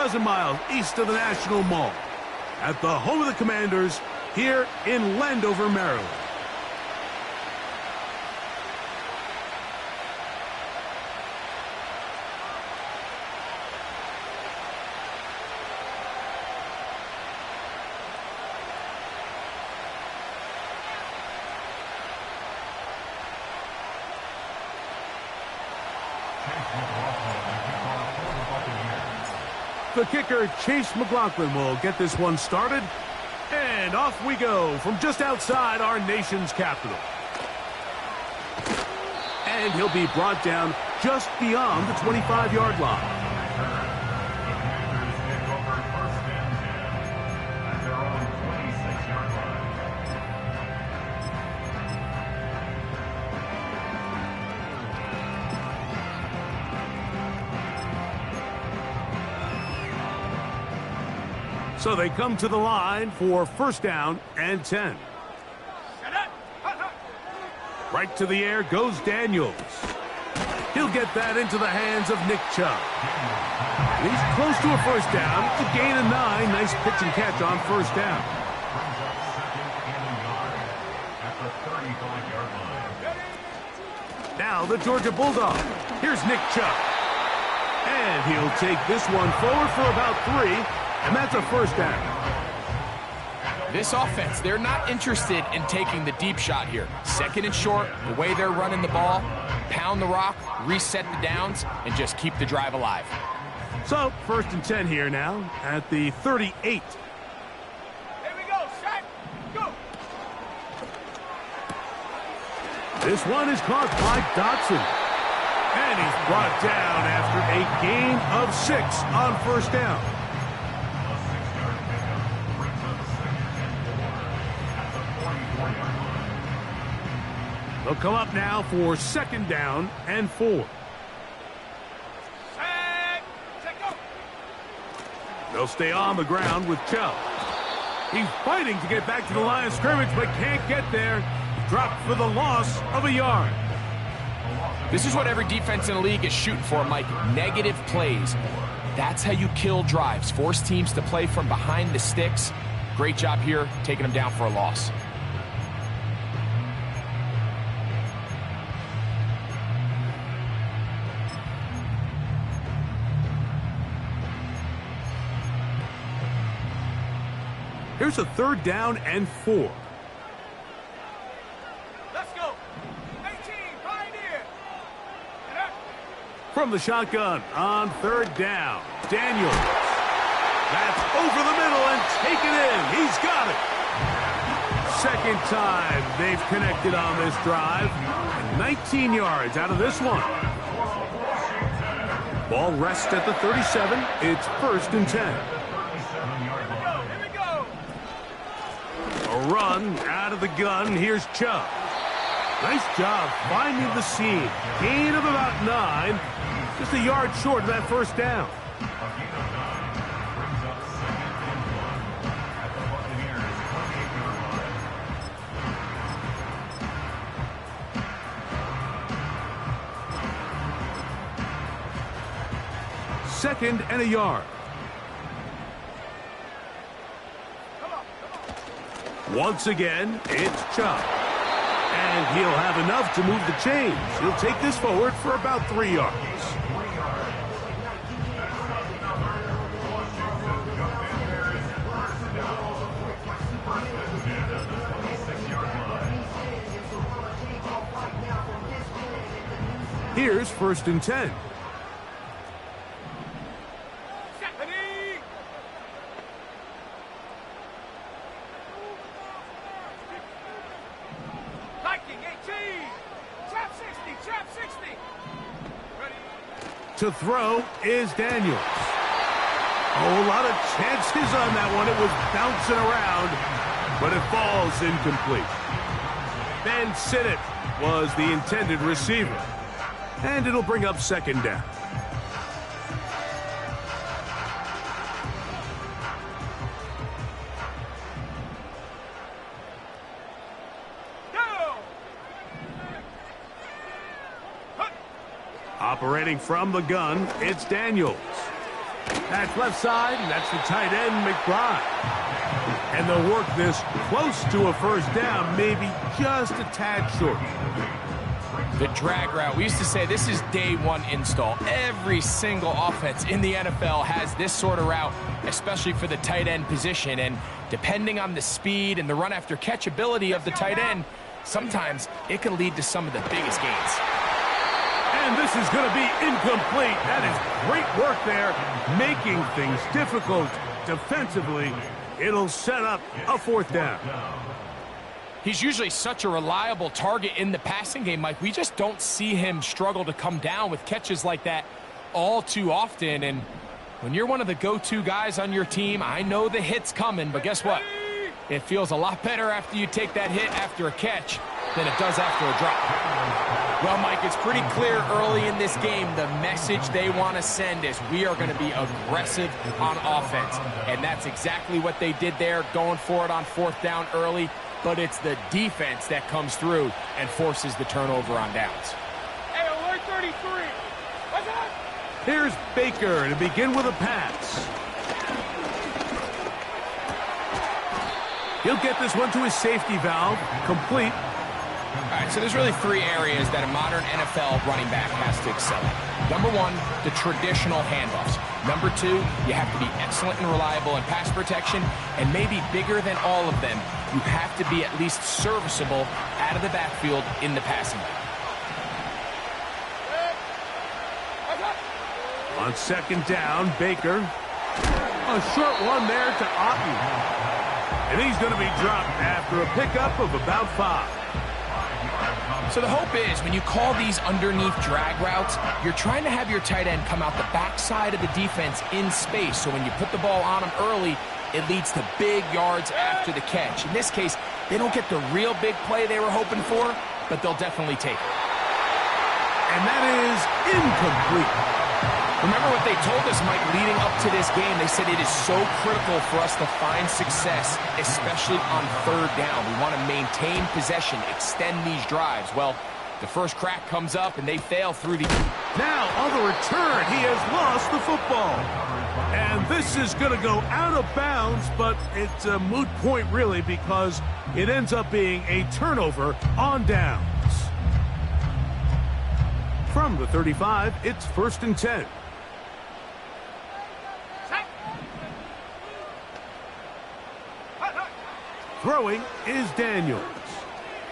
dozen miles east of the National Mall, at the home of the Commanders here in Landover, Maryland. The kicker, Chase McLaughlin, will get this one started. And off we go from just outside our nation's capital. And he'll be brought down just beyond the 25-yard line. So they come to the line for first down and 10. Right to the air goes Daniels. He'll get that into the hands of Nick Chubb. He's close to a first down. It's a gain of 9. Nice pitch and catch on first down. Now the Georgia Bulldog. Here's Nick Chubb. And he'll take this one forward for about 3. And that's a first down. This offense, they're not interested in taking the deep shot here. Second and short, the way they're running the ball, pound the rock, reset the downs, and just keep the drive alive. So, first and 10 here now at the 38. Here we go, set, go! This one is caught by Dotson. And he's brought down after a gain of 6 on first down. They'll come up now for second down and 4. Set, go! They'll stay on the ground with Chubb. He's fighting to get back to the line of scrimmage, but can't get there. Dropped for the loss of a yard. This is what every defense in the league is shooting for, Mike. Negative plays. That's how you kill drives. Force teams to play from behind the sticks. Great job here, taking them down for a loss. Here's a third down and 4. Let's go! 18, Pioneer! From the shotgun on third down, Daniels. That's over the middle and taken in. He's got it. Second time they've connected on this drive. 19 yards out of this one. Ball rests at the 37. It's first and 10. A run out of the gun. Here's Chubb. Nice job finding the seam. Gain of about 9. Just a yard short of that first down. Second and a yard. Once again, it's Chubb. And he'll have enough to move the chains. He'll take this forward for about 3 yards. Here's first and 10. To throw is Daniels. Oh, a lot of chances on that one. It was bouncing around, but it falls incomplete. Ben Sinnott was the intended receiver. And it'll bring up second down. Operating from the gun, it's Daniels. That's left side, and that's the tight end, McBride. And they'll work this close to a first down, maybe just a tad short. The drag route. We used to say this is day one install. Every single offense in the NFL has this sort of route, especially for the tight end position. And depending on the speed and the run after catch ability of the tight end, sometimes it can lead to some of the biggest gains. And this is going to be incomplete. That is great work there, making things difficult defensively. It'll set up a fourth down. He's usually such a reliable target in the passing game, Mike. We just don't see him struggle to come down with catches like that all too often. And when you're one of the go-to guys on your team, I know the hit's coming, but guess what? It feels a lot better after you take that hit after a catch than it does after a drop. Well, Mike, it's pretty clear early in this game the message they want to send is we are going to be aggressive on offense. And that's exactly what they did there, going for it on fourth down early. But it's the defense that comes through and forces the turnover on downs. Hey, alert 33. What's up? Here's Baker to begin with a pass. He'll get this one to his safety valve, complete. All right, so there's really three areas that a modern NFL running back has to excel at. Number one, the traditional handoffs. Number two, you have to be excellent and reliable in pass protection. And maybe bigger than all of them, you have to be at least serviceable out of the backfield in the passing game. On second down, Baker. A short one there to Otten. And he's going to be dropped after a pickup of about 5. So the hope is when you call these underneath drag routes, you're trying to have your tight end come out the backside of the defense in space. So when you put the ball on him early, it leads to big yards after the catch. In this case, they don't get the real big play they were hoping for, but they'll definitely take it. And that is incomplete. Remember what they told us, Mike, leading up to this game. They said it is so critical for us to find success, especially on third down. We want to maintain possession, extend these drives. Well, the first crack comes up, and they fail through the... Now, on the return, he has lost the football. And this is going to go out of bounds, but it's a moot point, really, because it ends up being a turnover on downs. From the 35, it's 1st and 10. Throwing is Daniels.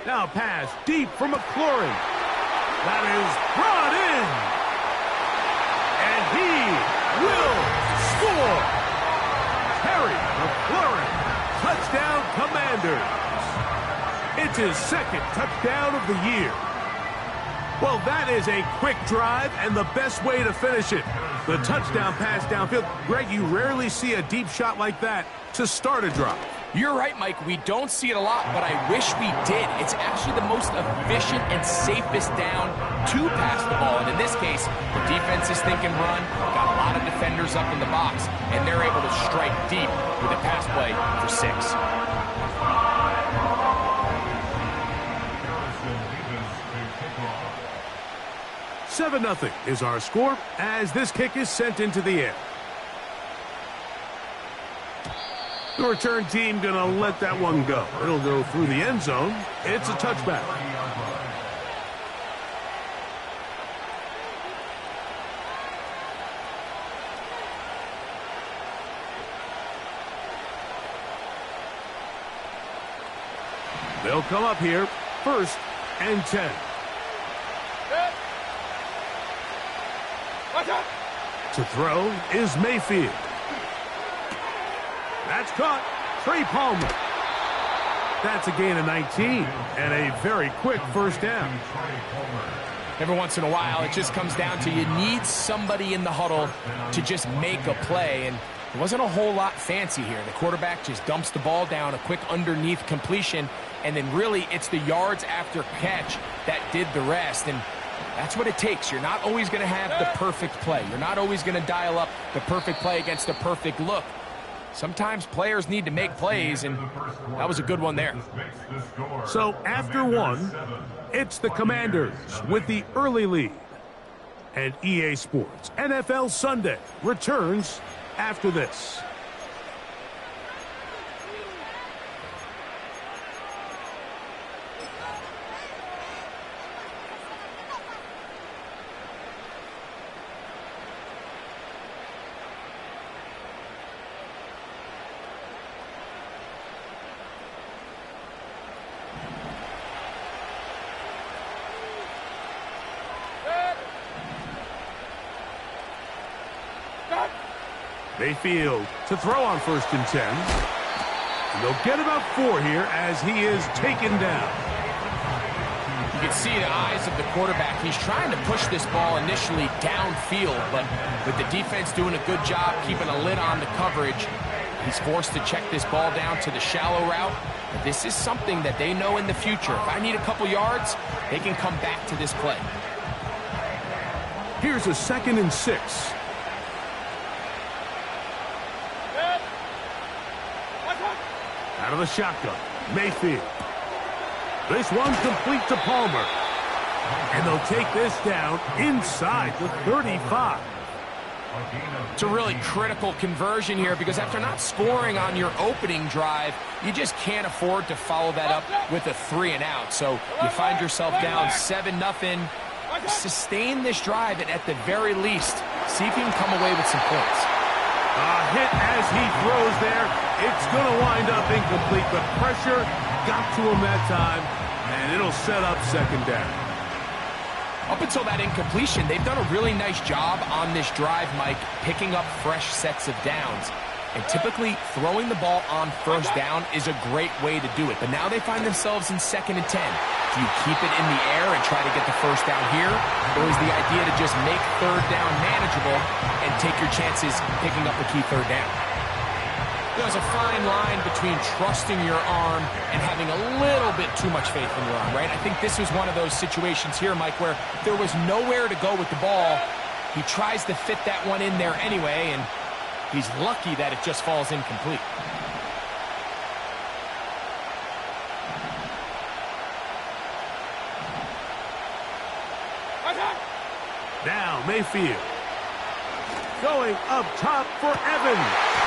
Now pass deep for McLaurin. That is brought in. And he will score. Terry McLaurin, touchdown Commanders. It's his second touchdown of the year. Well, that is a quick drive and the best way to finish it. The touchdown pass downfield. Greg, you rarely see a deep shot like that to start a drive. You're right, Mike. We don't see it a lot, but I wish we did. It's actually the most efficient and safest down to pass the ball. And in this case, the defense is thinking run, got a lot of defenders up in the box, and they're able to strike deep with a pass play for 6. 7-0 is our score as this kick is sent into the air. The return team going to let that one go. It'll go through the end zone. It's a touchback. They'll come up here, 1st and 10. To throw is Mayfield. That's caught. Trey Palmer. That's a gain of 19 and a very quick first down. Every once in a while, it just comes down to you need somebody in the huddle to just make a play. And it wasn't a whole lot fancy here. The quarterback just dumps the ball down, a quick underneath completion, and then really it's the yards after catch that did the rest. And that's what it takes. You're not always going to have the perfect play. You're not always going to dial up the perfect play against the perfect look. Sometimes players need to make plays, and that was a good one there. So after one, it's the Commanders with the early lead. And EA Sports NFL Sunday returns after this. Mayfield to throw on 1st and 10. And they'll get about 4 here as he is taken down. You can see the eyes of the quarterback. He's trying to push this ball initially downfield, but with the defense doing a good job keeping a lid on the coverage, he's forced to check this ball down to the shallow route. But this is something that they know in the future. If I need a couple yards, they can come back to this play. Here's a 2nd and 6. Out of the shotgun, Mayfield. This one's complete to Palmer. And they'll take this down inside the 35. It's a really critical conversion here because after not scoring on your opening drive, you just can't afford to follow that up with a 3 and out. So you find yourself down 7-0. Sustain this drive and at the very least, see if you can come away with some points. A hit as he throws there. It's going to wind up incomplete. The pressure got to him that time, and it'll set up 2nd down. Up until that incompletion, they've done a really nice job on this drive, Mike, picking up fresh sets of downs. And typically, throwing the ball on 1st down is a great way to do it. But now they find themselves in 2nd and 10. Do you keep it in the air and try to get the 1st down here? Or is the idea to just make 3rd down manageable and take your chances picking up the key 3rd down? There's a fine line between trusting your arm and having a little bit too much faith in your arm, right? I think this was one of those situations here, Mike, where there was nowhere to go with the ball. He tries to fit that one in there anyway, and he's lucky that it just falls incomplete. Now Mayfield going up top for Evans.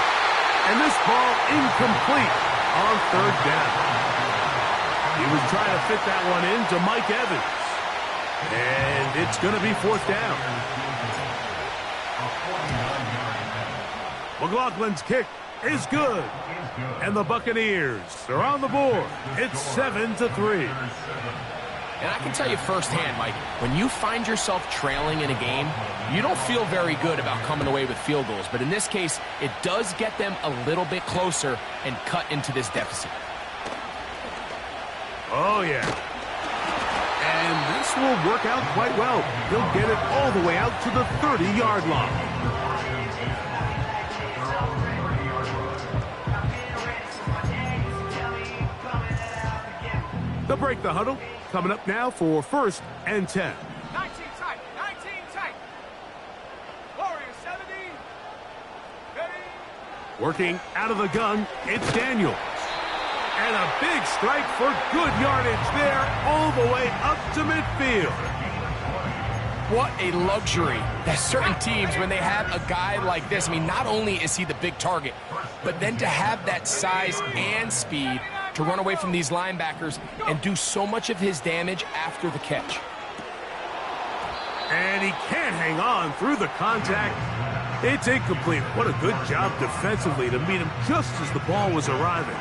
And this ball incomplete on 3rd down. He was trying to fit that one into Mike Evans. And it's going to be 4th down. McLaughlin's kick is good. And the Buccaneers are on the board. It's 7-3. And I can tell you firsthand, Mike, when you find yourself trailing in a game, you don't feel very good about coming away with field goals. But in this case, it does get them a little bit closer and cut into this deficit. Oh, yeah. And this will work out quite well. He'll get it all the way out to the 30-yard line. They'll break the huddle. Coming up now for 1st and 10. 19 tight, 19 tight. Warrior 70. Ready. Working out of the gun, it's Daniels. And a big strike for good yardage there all the way up to midfield. What a luxury that certain teams, when they have a guy like this, I mean, not only is he the big target, but then to have that size and speed to run away from these linebackers and do so much of his damage after the catch. And he can't hang on through the contact. It's incomplete. What a good job defensively to meet him just as the ball was arriving.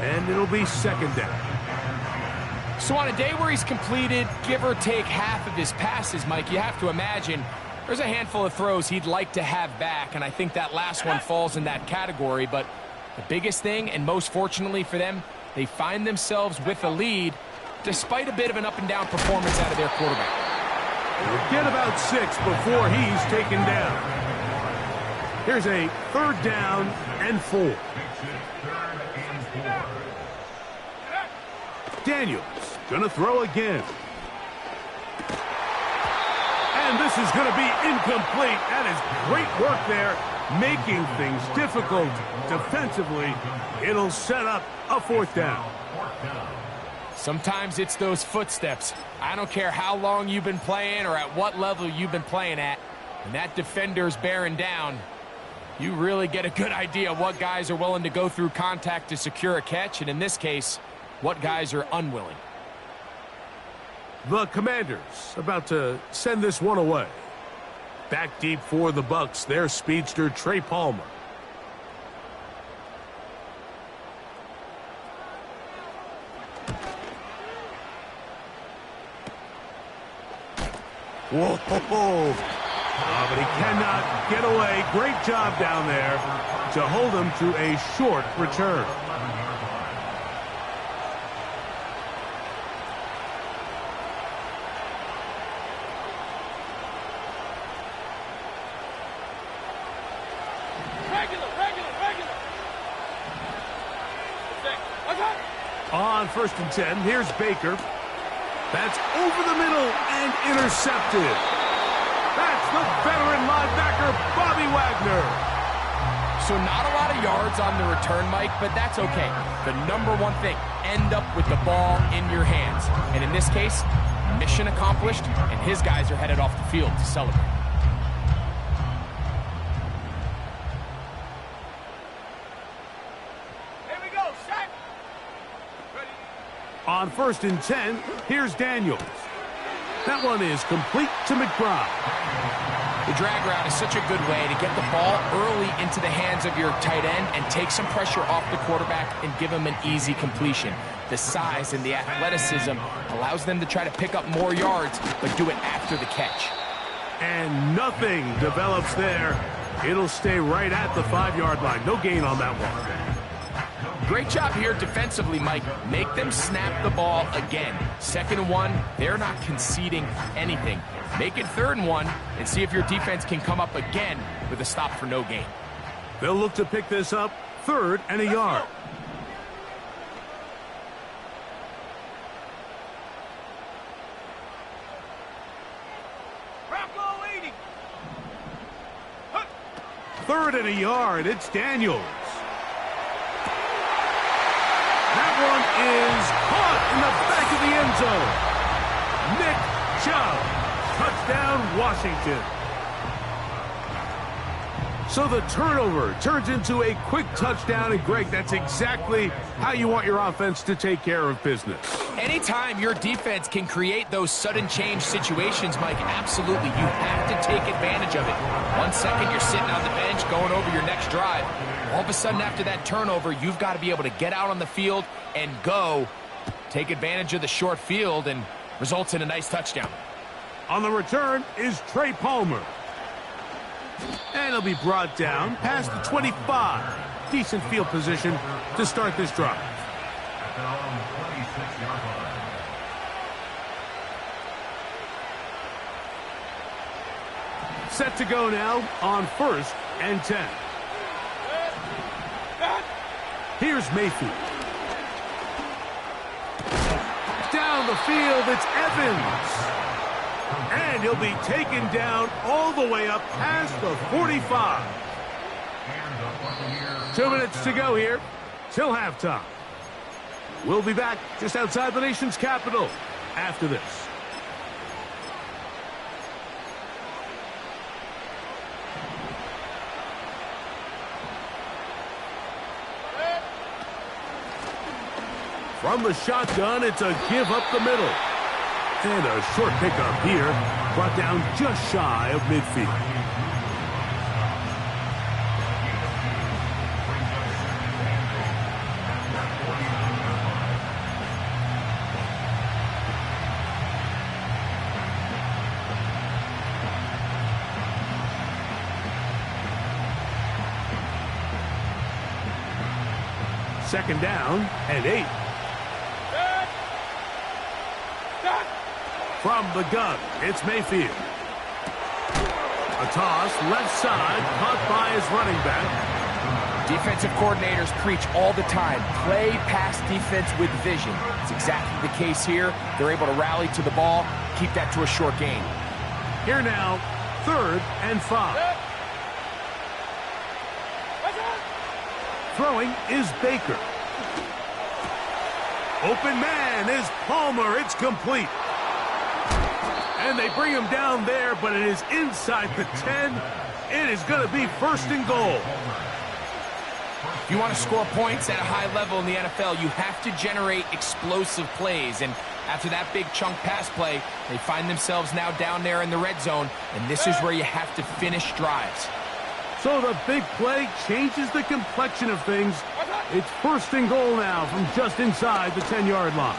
And it'll be 2nd down. So on a day where he's completed, give or take half of his passes, Mike, you have to imagine there's a handful of throws he'd like to have back, and I think that last one falls in that category. But the biggest thing, and most fortunately for them, they find themselves with a lead despite a bit of an up-and-down performance out of their quarterback. We'll get about 6 before he's taken down. Here's a 3rd down and 4. Daniels gonna throw again. And this is gonna be incomplete. That is great work there, making things difficult defensively. It'll set up a 4th down. Sometimes it's those footsteps. I don't care how long you've been playing or at what level you've been playing at. When that defender's bearing down, You really get a good idea of what guys are willing to go through contact to secure a catch, and in this case, what guys are unwilling. The Commanders about to send this one away. Back deep for the Bucks, their speedster, Trey Palmer. Whoa! Oh, but he cannot get away. Great job down there to hold him to a short return. On 1st and 10, here's Baker. That's over the middle and intercepted. That's the veteran linebacker, Bobby Wagner. So not a lot of yards on the return, Mike, but that's okay. The number one thing, end up with the ball in your hands. And in this case, mission accomplished, and his guys are headed off the field to celebrate. On 1st and 10, here's Daniels. That one is complete to McBride. The drag route is such a good way to get the ball early into the hands of your tight end and take some pressure off the quarterback and give him an easy completion. The size and the athleticism allows them to try to pick up more yards, but do it after the catch. And nothing develops there. It'll stay right at the 5-yard line. No gain on that one. Great job here defensively, Mike. Make them snap the ball again. 2nd and 1, they're not conceding anything. Make it 3rd and 1 and see if your defense can come up again with a stop for no gain. They'll look to pick this up 3rd and a yard. Third and a yard. It's Daniels. That one is caught in the back of the end zone. Nick Chubb. Touchdown, Washington. So the turnover turns into a quick touchdown, and Greg, that's exactly how you want your offense to take care of business. Anytime your defense can create those sudden change situations, Mike, absolutely, you have to take advantage of it. 1 second, you're sitting on the bench going over your next drive. All of a sudden, after that turnover, you've got to be able to get out on the field and go. Take advantage of the short field and results in a nice touchdown. On the return is Trey Palmer. And he'll be brought down past the 25. Decent field position to start this drive. Set to go now on 1st and 10. Here's Mayfield. Down the field, it's Evans. And he'll be taken down all the way up past the 45. 2 minutes to go here till halftime. We'll be back just outside the nation's capital after this. From the shotgun, it's a give up the middle. And a short pickup here, brought down just shy of midfield. Second down and 8. From the gun, it's Mayfield. A toss, left side, caught by his running back. Defensive coordinators preach all the time, play pass defense with vision. It's exactly the case here. They're able to rally to the ball, keep that to a short gain. Here now, 3rd and 5. Throwing is Baker. Open man is Palmer. It's complete. And they bring him down there, but it is inside the 10 It is going to be first and goal. If you want to score points at a high level in the NFL, you have to generate explosive plays. And after that big chunk pass play, they find themselves now down there in the red zone, and this is where you have to finish drives. So the big play changes the complexion of things. It's first and goal now from just inside the 10-yard line.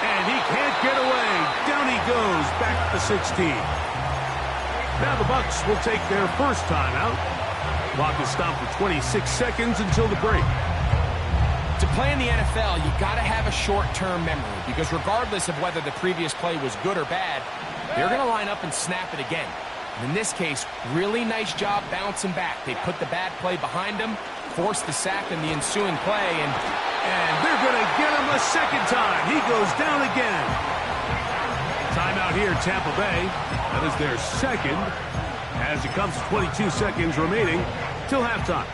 And he can't get away. Down he goes, back to the 16. Now the Bucs will take their first timeout. Clock is stopped for 26 seconds until the break. To play in the NFL, you got to have a short-term memory, because regardless of whether the previous play was good or bad, they're going to line up and snap it again. And in this case, really nice job bouncing back. They put the bad play behind them, forced the sack in the ensuing play, and they're going to get him a second time. He goes down again. Timeout here, Tampa Bay. That is their second, as it comes to 22 seconds remaining till halftime.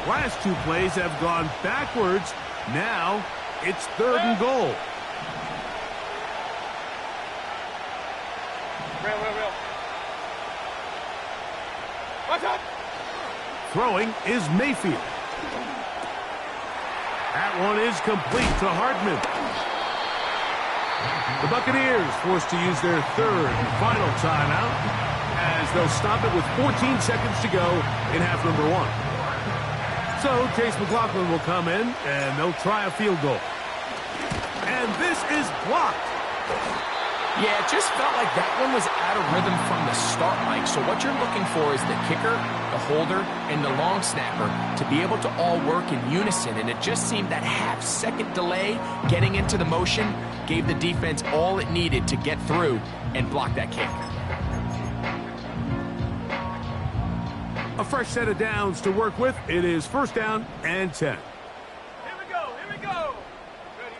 Last two plays have gone backwards. Now it's third and goal. Real. Watch out! Throwing is Mayfield. That one is complete to Hardman. The Buccaneers forced to use their third and final timeout as they'll stop it with 14 seconds to go in half number one. So Chase McLaughlin will come in and they'll try a field goal. And this is blocked. yeah, it just felt like that one was out of rhythm from the start, Mike. So what you're looking for is the kicker, the holder, and the long snapper to be able to all work in unison. And it just seemed that half-second delay getting into the motion gave the defense all it needed to get through and block that kick. A fresh set of downs to work with. It is first down and 10. Here we go. Ready.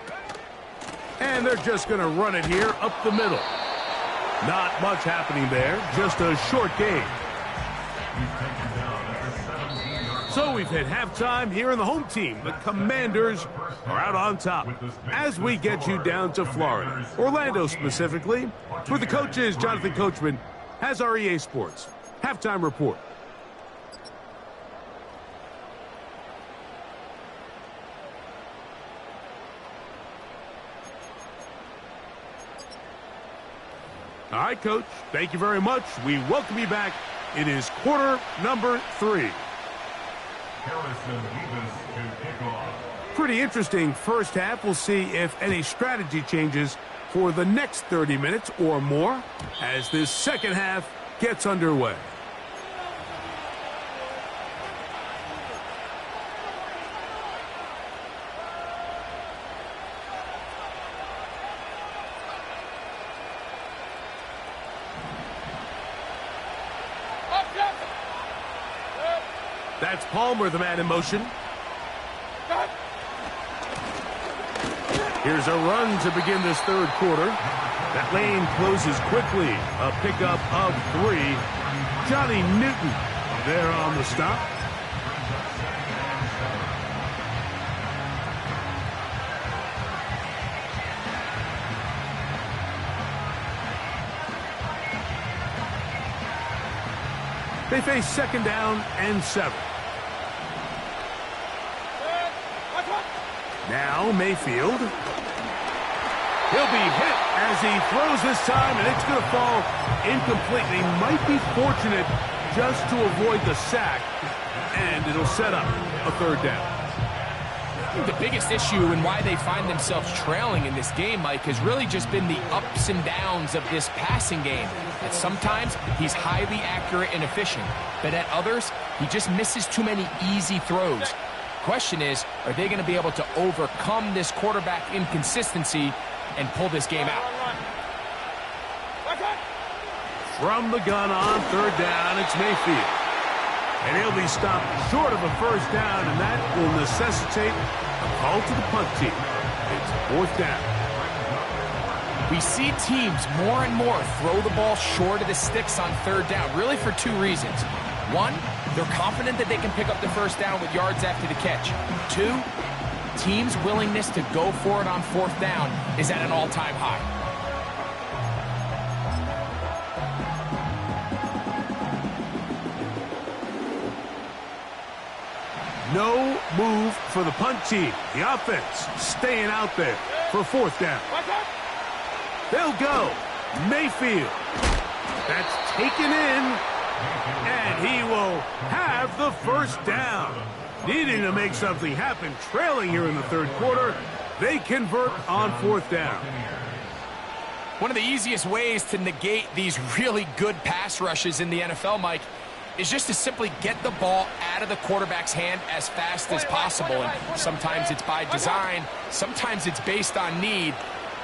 And they're just going to run it here up the middle. Not much happening there, just a short game. So we've hit halftime here in the home team. The Commanders are out on top as we get you down to Florida, Orlando specifically. For the coaches, Jonathan Coachman has our EA Sports halftime report. All right, Coach, thank you very much. We welcome you back. It is quarter number 3. Pretty interesting first half. We'll see if any strategy changes for the next 30 minutes or more as this second half gets underway. That's Palmer, the man in motion. Here's a run to begin this third quarter. That lane closes quickly. A pickup of 3. Johnny Newton there on the stop. They face second down and 7. Now Mayfield. He'll be hit as he throws this time, and it's going to fall incomplete. He might be fortunate just to avoid the sack, and it'll set up a third down. I think the biggest issue and why they find themselves trailing in this game, Mike, has really just been the ups and downs of this passing game. That sometimes he's highly accurate and efficient, but at others, he just misses too many easy throws. Question is, are they going to be able to overcome this quarterback inconsistency and pull this game out? From the gun on third down, it's Mayfield. And he'll be stopped short of a first down, and that will necessitate a call to the punt team. It's fourth down. We see teams more and more throw the ball short of the sticks on third down, really for 2 reasons. 1, they're confident that they can pick up the first down with yards after the catch. 2, team's willingness to go for it on 4th down is at an all-time high. No move for the punt team. The offense staying out there for 4th down. They'll go. Mayfield. That's taken in. And he will have the 1st down. Needing to make something happen, trailing here in the 3rd quarter. They convert on 4th down. One of the easiest ways to negate these really good pass rushes in the NFL, Mike, is just to simply get the ball out of the quarterback's hand as fast as possible. And sometimes it's by design, sometimes it's based on need.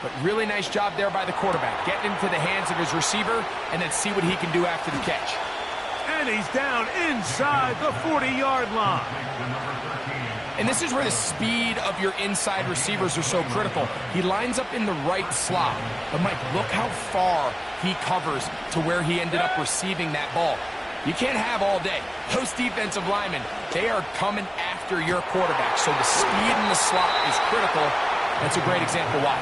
But really nice job there by the quarterback, getting into the hands of his receiver and then see what he can do after the catch. And he's down inside the 40-yard line. And this is where the speed of your inside receivers are so critical. He lines up in the right slot. But, Mike, look how far he covers to where he ended up receiving that ball. You can't have all day. Those defensive linemen, they are coming after your quarterback. So the speed in the slot is critical. That's a great example why.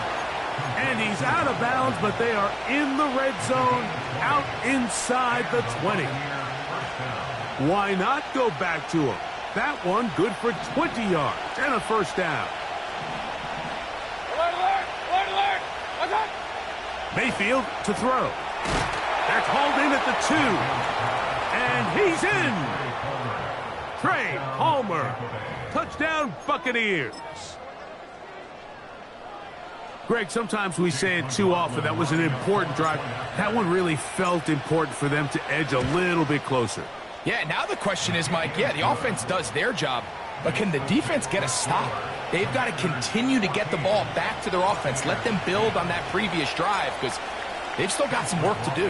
And he's out of bounds, but they are in the red zone, out inside the 20. Why not go back to him? That one good for 20 yards and a 1st down. Alert, alert, alert. Mayfield to throw. That's hauled in at the 2. And he's in. Trey Palmer. Touchdown Buccaneers. Greg, sometimes we say it too often. That was an important drive. That one really felt important for them to edge a little bit closer. Yeah, now the question is, Mike, yeah, the offense does their job, but can the defense get a stop? They've got to continue to get the ball back to their offense. Let them build on that previous drive because they've still got some work to do.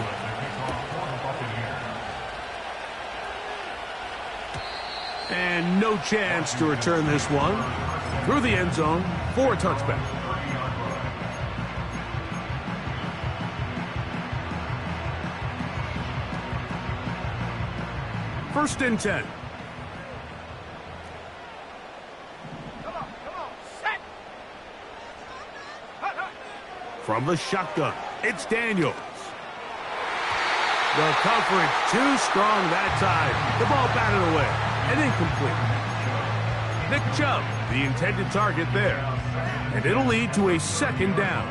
And no chance to return this one through the end zone for a touchback. First and 10. Come on, set. From the shotgun, it's Daniels. The coverage too strong that time. The ball batted away and incomplete. Nick Chubb, the intended target there. And it'll lead to a 2nd down.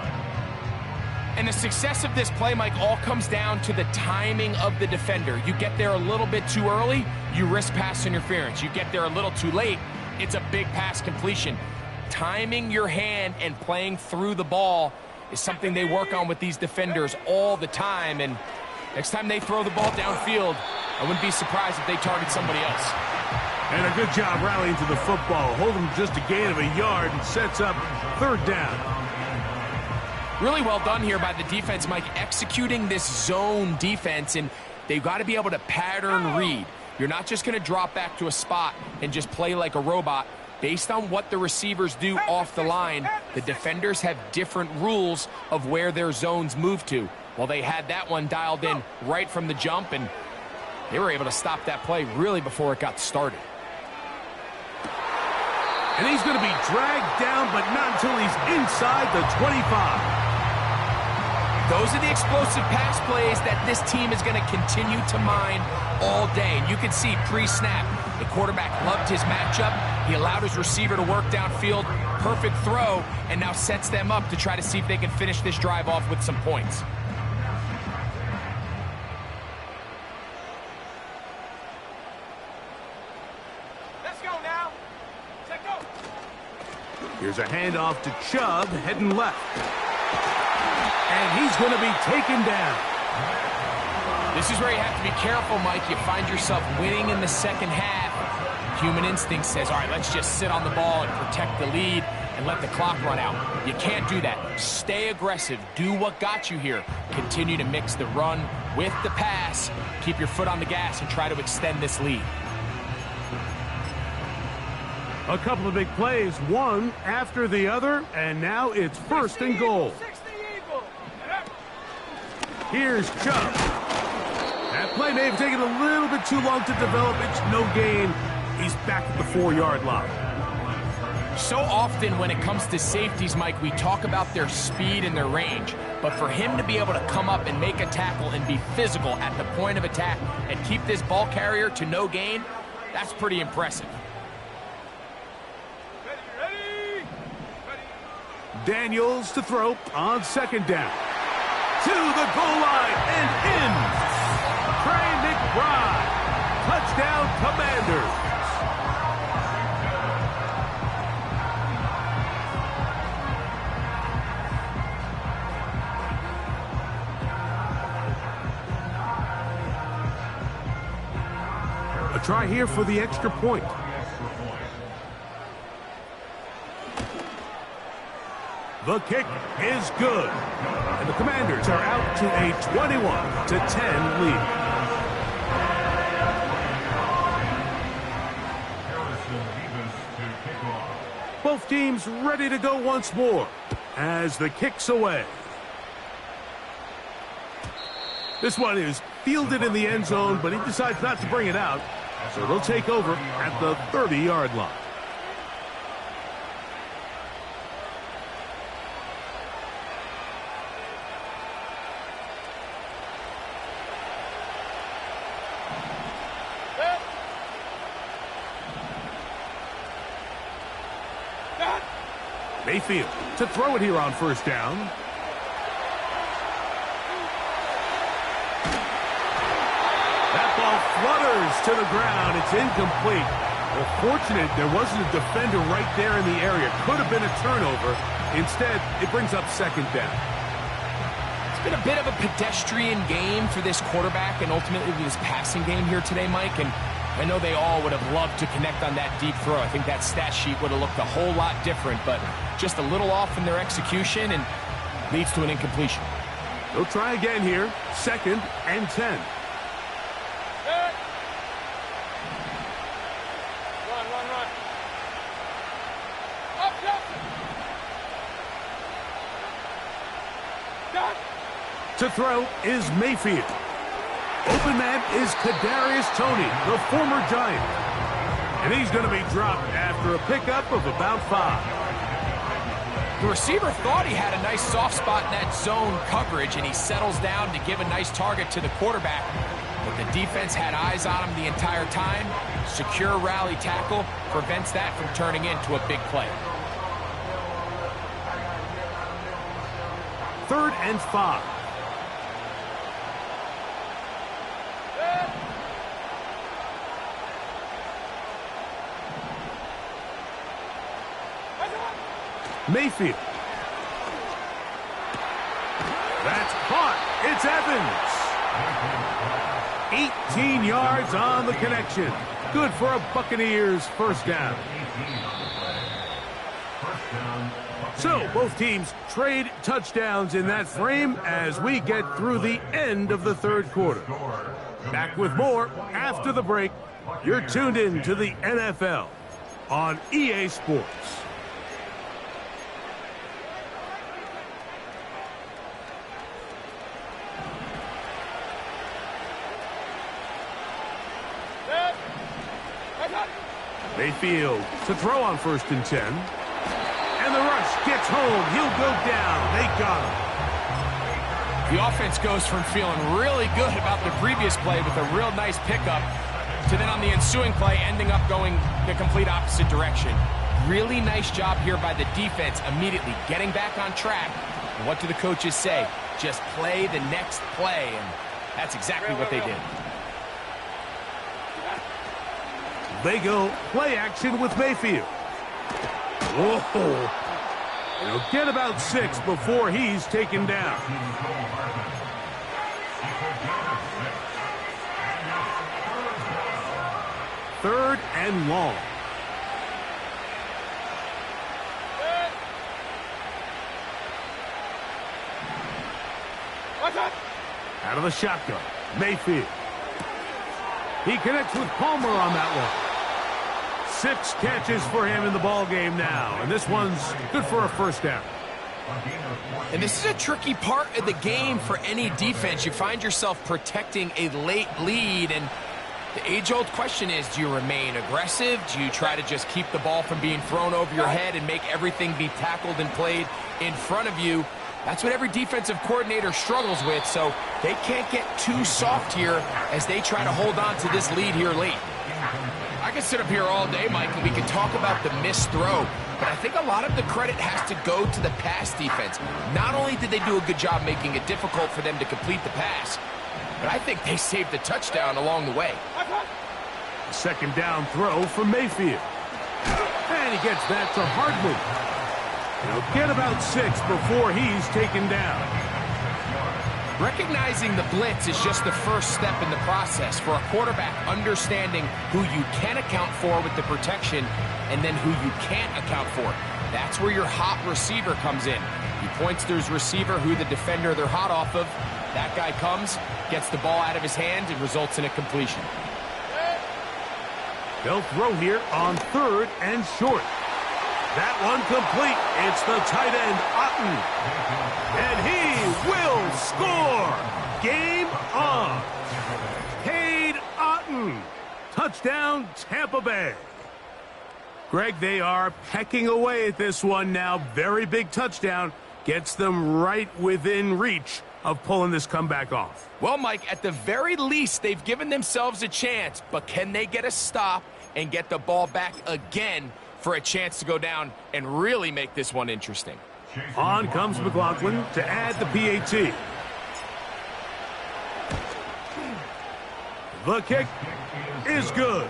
And the success of this play, Mike, all comes down to the timing of the defender. You get there a little bit too early, you risk pass interference. You get there a little too late, it's a big pass completion. Timing your hand and playing through the ball is something they work on with these defenders all the time. And next time they throw the ball downfield, I wouldn't be surprised if they target somebody else. And a good job rallying to the football. Holding just a gain of a yard and sets up 3rd down. Really well done here by the defense, Mike, executing this zone defense, and they've got to be able to pattern read. You're not just going to drop back to a spot and just play like a robot. Based on what the receivers do off the line, the defenders have different rules of where their zones move to. Well, they had that one dialed in right from the jump, and they were able to stop that play really before it got started. And he's going to be dragged down, but not until he's inside the 25. Those are the explosive pass plays that this team is going to continue to mine all day. And you can see pre-snap, the quarterback loved his matchup. He allowed his receiver to work downfield. Perfect throw, and now sets them up to try to see if they can finish this drive off with some points. Let's go now. Let's go. Here's a handoff to Chubb, heading left. And he's going to be taken down. This is where you have to be careful, Mike. You find yourself winning in the 2nd half. Human instinct says, all right, let's just sit on the ball and protect the lead and let the clock run out. You can't do that. Stay aggressive. Do what got you here. Continue to mix the run with the pass. Keep your foot on the gas and try to extend this lead. A couple of big plays, one after the other, and now it's 1st and goal. Here's Chubb. That play may have taken a little bit too long to develop. It's no gain. He's back at the 4-yard line. So often when it comes to safeties, Mike, we talk about their speed and their range. But for him to be able to come up and make a tackle and be physical at the point of attack and keep this ball carrier to no gain, that's pretty impressive. Ready. Daniels to throw on second down. To the goal line and in. Trey McBride. Touchdown, Commanders. A try here for the extra point. The kick is good. And the Commanders are out to a 21-10 lead. Both teams ready to go once more as the kick's away. This one is fielded in the end zone, but he decides not to bring it out. So they'll take over at the 30-yard line. Mayfield to throw it here on first down. That ball flutters to the ground. It's incomplete. Well, fortunate there wasn't a defender right there in the area. Could have been a turnover. Instead, it brings up second down. It's been a bit of a pedestrian game for this quarterback and ultimately this passing game here today, Mike. And I know they all would have loved to connect on that deep throw. I think that stat sheet would have looked a whole lot different, but just a little off in their execution and leads to an incompletion. They'll try again here. 2nd and 10. Run. Up. To throw is Mayfield. Open man is Kadarius Toney, the former Giant. And he's going to be dropped after a pickup of about 5. The receiver thought he had a nice soft spot in that zone coverage, and he settles down to give a nice target to the quarterback. But the defense had eyes on him the entire time. Secure rally tackle prevents that from turning into a big play. 3rd and 5. Mayfield. That's caught. It's Evans. 18 yards on the connection. Good for a Buccaneers first down. So both teams trade touchdowns in that frame as we get through the end of the 3rd quarter. Back with more after the break. You're tuned in to the NFL on EA Sports. Mayfield to throw on 1st and 10. And the rush gets home. He'll go down. They got him. The offense goes from feeling really good about the previous play with a real nice pickup to then on the ensuing play ending up going the complete opposite direction. Really nice job here by the defense immediately getting back on track. And what do the coaches say? Just play the next play. And that's exactly what they did. They go play action with Mayfield. Whoa. He'll get about 6 before he's taken down. Third and long. Out of the shotgun, Mayfield. He connects with Palmer on that one. 6 catches for him in the ball game now, and this one's good for a first down. And this is a tricky part of the game for any defense. You find yourself protecting a late lead, and The age-old question is, do you remain aggressive? Do you try to just keep the ball from being thrown over your head and make everything be tackled and played in front of you? That's what every defensive coordinator struggles with, so they can't get too soft here as they try to hold on to this lead here late. I could sit up here all day, Mike, and we could talk about the missed throw, but I think a lot of the credit has to go to the pass defense. Not only did they do a good job making it difficult for them to complete the pass, but I think they saved the touchdown along the way. Second down throw for Mayfield. And he gets that to Hardman. He'll get about 6 before he's taken down. Recognizing the blitz is just the first step in the process for a quarterback understanding who you can account for with the protection and then who you can't account for. That's where your hot receiver comes in. He points to his receiver who the defender they're hot off of. That guy comes, gets the ball out of his hand, and results in a completion. They'll throw here on 3rd and short. That one complete. It's the tight end, Otten. And he will score. Game on. Cade Otten. Touchdown, Tampa Bay. Greg, they are pecking away at this one now. Very big touchdown. Gets them right within reach of pulling this comeback off. Well, Mike, at the very least, they've given themselves a chance, but can they get a stop and get the ball back again for a chance to go down and really make this one interesting? On comes McLaughlin to add the PAT. The kick is good.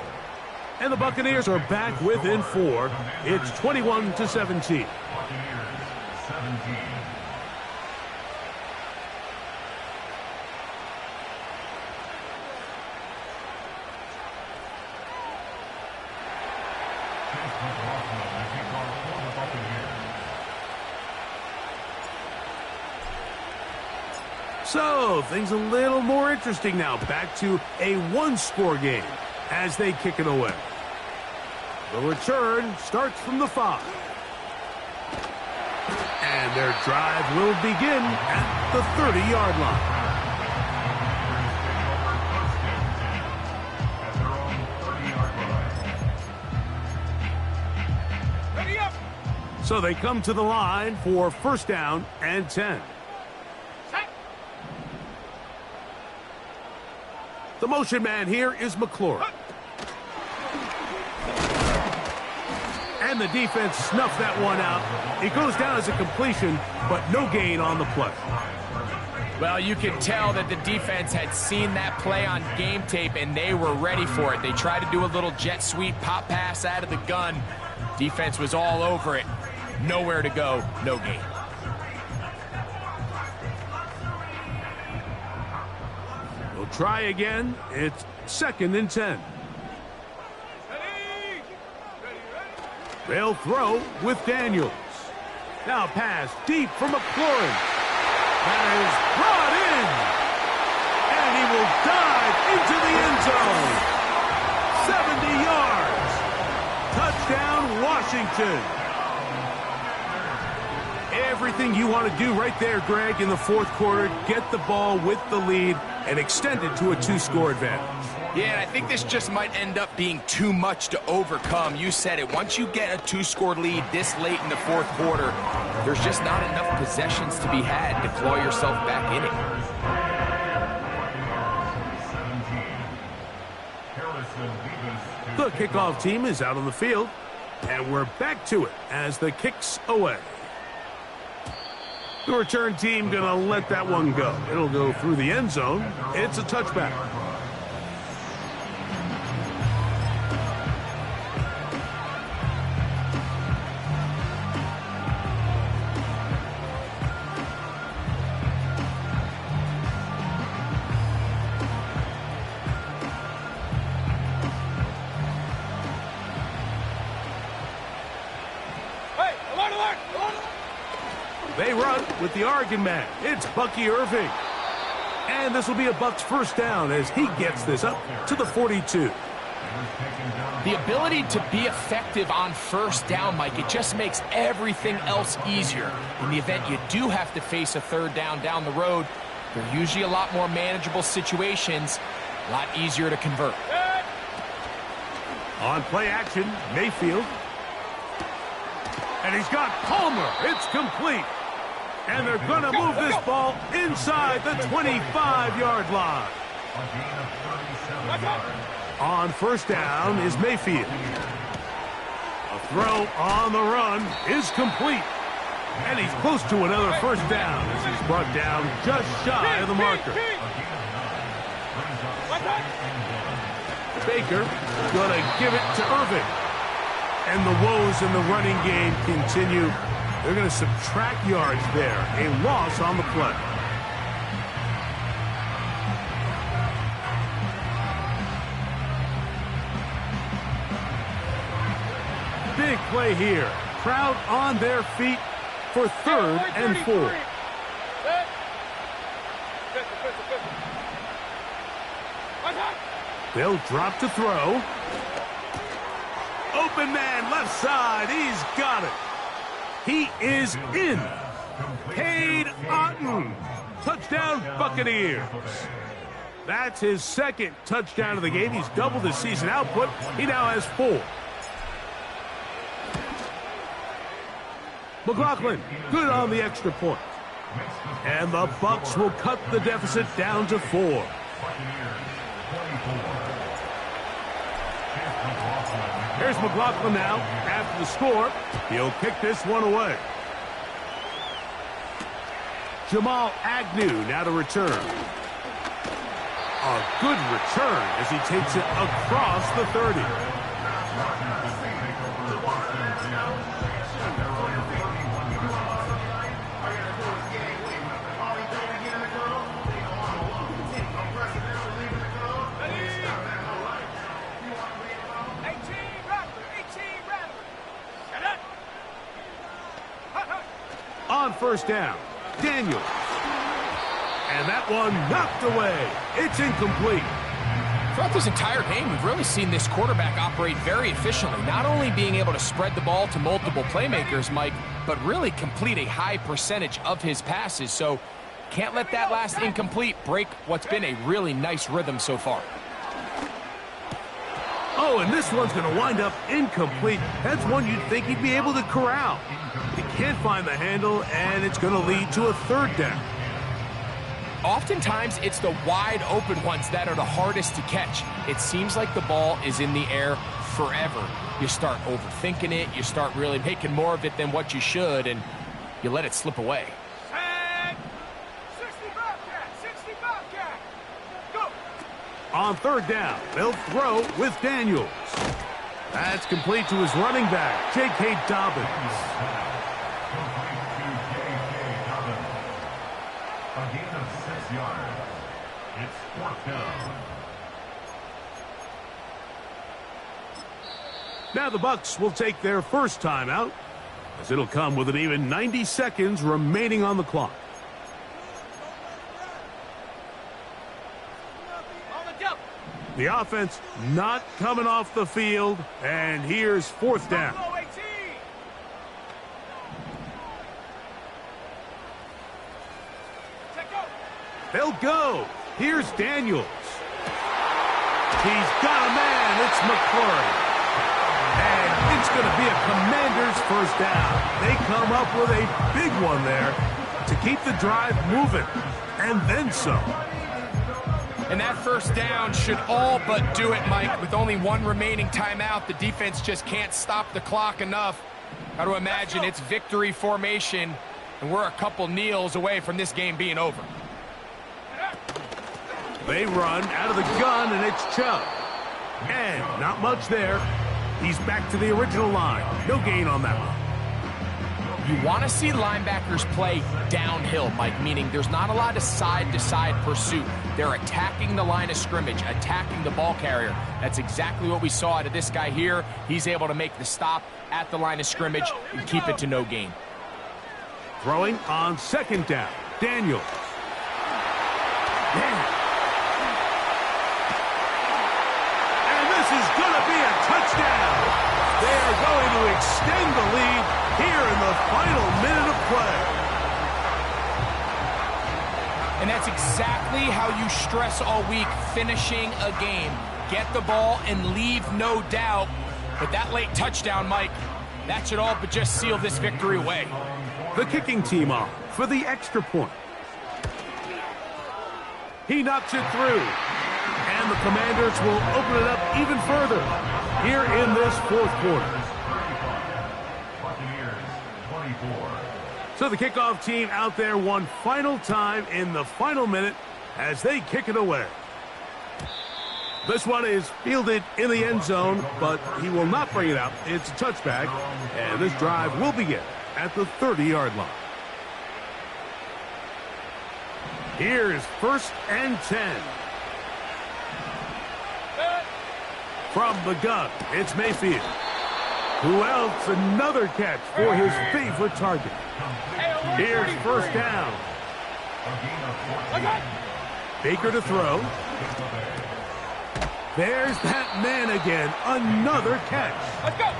And the Buccaneers are back within 4. It's 21-17. So, things a little more interesting now. Back to a one-score game as they kick it away. The return starts from the 5. And their drive will begin at the 30-yard line. So they come to the line for first down and 10. The motion man here is McLaurin. And the defense snuffed that one out. It goes down as a completion, but no gain on the play. Well, you can tell that the defense had seen that play on game tape, and they were ready for it. They tried to do a little jet sweep pop pass out of the gun. Defense was all over it. Nowhere to go, no gain. We'll try again. It's 2nd and 10. They'll throw with Daniels. Now pass deep for McLaurin. That is brought in. And he will dive into the end zone. 70 yards. Touchdown, Washington. Everything you want to do right there, Greg, in the 4th quarter. Get the ball with the lead and extend it to a 2-score advantage. Yeah, and I think this just might end up being too much to overcome. You said it. Once you get a 2-score lead this late in the 4th quarter, there's just not enough possessions to be had to claw yourself back in it. The kickoff team is out on the field, and we're back to it as the kick's away. The return team going to let that one go. It'll go through the end zone. It's a touchback. They run with the Oregon man. It's Bucky Irving. And this will be a Bucs first down as he gets this up to the 42. The ability to be effective on first down, Mike, it just makes everything else easier. In the event you do have to face a 3rd down the road, they're usually a lot more manageable situations, a lot easier to convert. On play action, Mayfield. And he's got Palmer. It's complete. And they're going to move this ball inside the 25-yard line. On first down is Mayfield. A throw on the run is complete. And he's close to another first down as he's brought down just shy of the marker. Baker going to give it to Irving. And the woes in the running game continue. They're going to subtract yards there. A loss on the play. Big play here. Crowd on their feet for 3rd and 4. They'll drop to throw. Open man, left side. He's got it. He is in. Cade Otton. Touchdown, Buccaneers. That's his 2nd touchdown of the game. He's doubled his season output. He now has 4. McLaughlin, good on the extra point. And the Bucs will cut the deficit down to 4. Here's McLaughlin now. After the score, he'll kick this one away. Jamal Agnew now to return. A good return as he takes it across the 30. On first down, Daniels. And that one knocked away. It's incomplete. Throughout this entire game, we've really seen this quarterback operate very efficiently, not only being able to spread the ball to multiple playmakers, Mike, but really complete a high percentage of his passes. So can't let that last incomplete break what's been a really nice rhythm so far. Oh, and this one's going to wind up incomplete. That's one you'd think he'd be able to corral. He can't find the handle, and it's going to lead to a 3rd down. Oftentimes, it's the wide open ones that are the hardest to catch. It seems like the ball is in the air forever. You start overthinking it. You start really making more of it than what you should, and you let it slip away. 60 Bobcat. Go. On 3rd down, they'll throw with Daniels. That's complete to his running back, J.K. Dobbins. It's 4th down. Now the Bucs will take their first timeout, as it'll come with an even 90 seconds remaining on the clock. The offense not coming off the field, and here's 4th down. They'll go. Here's Daniels. He's got a man. It's McClurry. And it's going to be a Commanders first down. They come up with a big one there to keep the drive moving, and then some. And that first down should all but do it, Mike. With only one remaining timeout, the defense just can't stop the clock enough. Got to imagine it's victory formation, and we're a couple kneels away from this game being over. They run out of the gun, and it's Chubb. And not much there. He's back to the original line. No gain on that one. You want to see linebackers play downhill, Mike, meaning there's not a lot of side-to-side pursuit. They're attacking the line of scrimmage, attacking the ball carrier. That's exactly what we saw out of this guy here. He's able to make the stop at the line of scrimmage and keep it to no gain. Throwing on 2nd down, Daniels. And this is going to be a touchdown. They are going to extend the lead here in the final minute of play. And that's exactly how you stress all week, finishing a game. get the ball and leave no doubt. But that late touchdown, Mike, that should all but just seal this victory away. The kicking team off for the extra point. He knocks it through. And the Commanders will open it up even further here in this fourth quarter. Buccaneers 24. So the kickoff team out there one final time in the final minute as they kick it away. This one is fielded in the end zone, but he will not bring it out. It's a touchback, and this drive will begin at the 30-yard line. Here's 1st and 10. From the gun, it's Mayfield. Who else? Another catch for his favorite target. Here's 1st down. Baker to throw. There's that man again. Another catch. Let's go.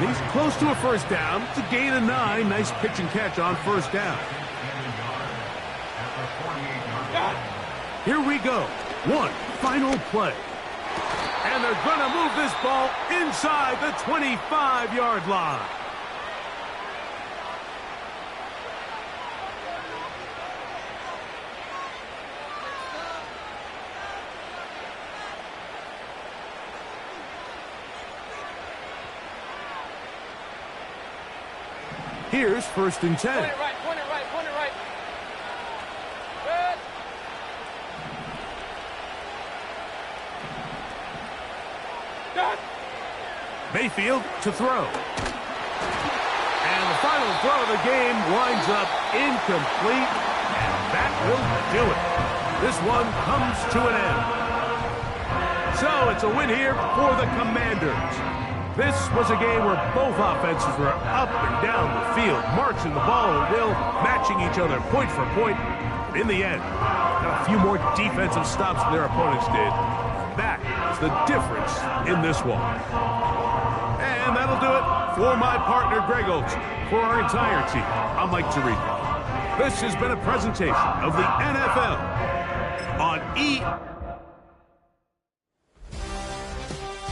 He's close to a 1st down. It's a gain of 9. Nice pitch and catch on 1st down. Here we go. One final play. And they're going to move this ball inside the 25-yard line. Here's 1st and 10. Point it right, point it right, point it right. Good. Good. Mayfield to throw. And the final throw of the game winds up incomplete, and that will do it. This one comes to an end. So it's a win here for the Commanders. This was a game where both offenses were up and down the field, marching the ball at will, matching each other point for point. In the end, got a few more defensive stops than their opponents did. That is the difference in this one. And that'll do it for my partner, Greg Olson. For our entire team, I'm Mike Tirico. This has been a presentation of the NFL